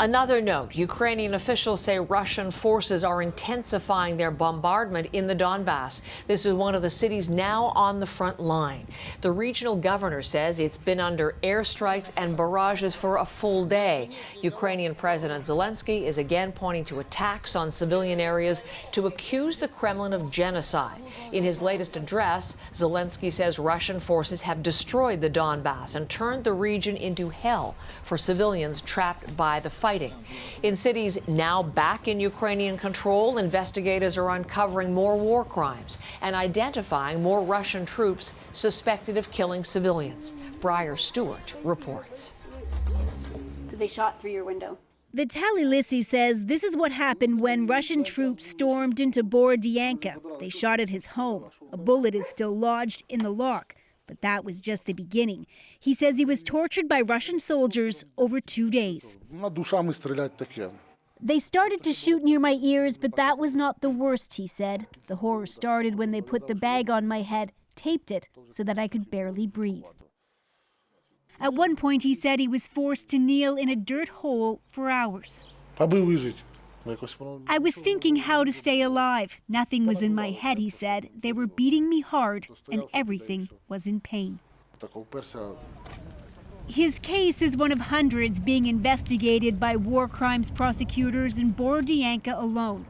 Another note, Ukrainian officials say Russian forces are intensifying their bombardment in the Donbass. This is one of the cities now on the front line. The regional governor says it's been under airstrikes and barrages for a full day. Ukrainian President Zelensky is again pointing to attacks on civilian areas to accuse the Kremlin of genocide. In his latest address, Zelensky says Russian forces have destroyed the Donbass and turned the region into hell for civilians trapped by the fighting. In cities now back in Ukrainian control, investigators are uncovering more war crimes and identifying more Russian troops suspected of killing civilians. Briar Stewart reports. So they shot through your window. Vitaliy Lusyi says this is what happened when Russian troops stormed into Borodyanka. They shot at his home. A bullet is still lodged in the lock. But that was just the beginning. He says he was tortured by Russian soldiers over 2 days. They started to shoot near my ears, but that was not the worst, he said. The horror started when they put the bag on my head, taped it so that I could barely breathe. At one point, he said he was forced to kneel in a dirt hole for hours. I was thinking how to stay alive. Nothing was in my head, he said. They were beating me hard, and everything was in pain. His case is one of hundreds being investigated by war crimes prosecutors in Borodyanka alone.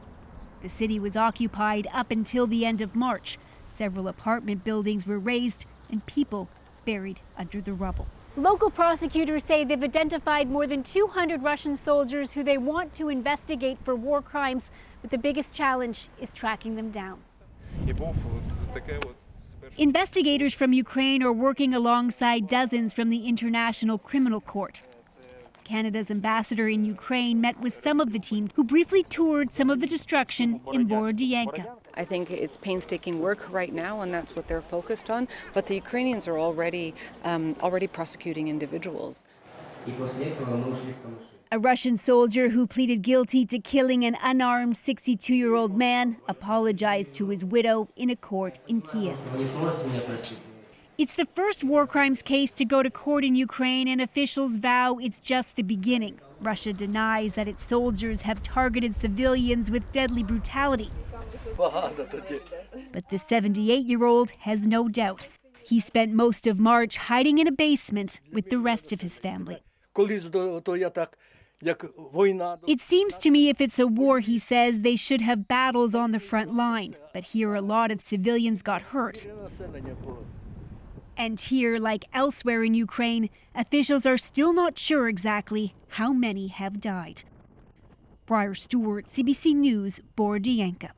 The city was occupied up until the end of March. Several apartment buildings were razed and people buried under the rubble. Local prosecutors say they've identified more than 200 Russian soldiers who they want to investigate for war crimes, but the biggest challenge is tracking them down. Investigators from Ukraine are working alongside dozens from the International Criminal Court. Canada's ambassador in Ukraine met with some of the team who briefly toured some of the destruction in Borodyanka. I think it's painstaking work right now, and that's what they're focused on. But the Ukrainians are already prosecuting individuals. A Russian soldier who pleaded guilty to killing an unarmed 62-year-old man apologized to his widow in a court in Kyiv. It's the first war crimes case to go to court in Ukraine, and officials vow it's just the beginning. Russia denies that its soldiers have targeted civilians with deadly brutality. But the 78-year-old has no doubt. He spent most of March hiding in a basement with the rest of his family. It seems to me if it's a war, he says, they should have battles on the front line. But here a lot of civilians got hurt. And here, like elsewhere in Ukraine, officials are still not sure exactly how many have died. Briar Stewart, CBC News, Borodyanka.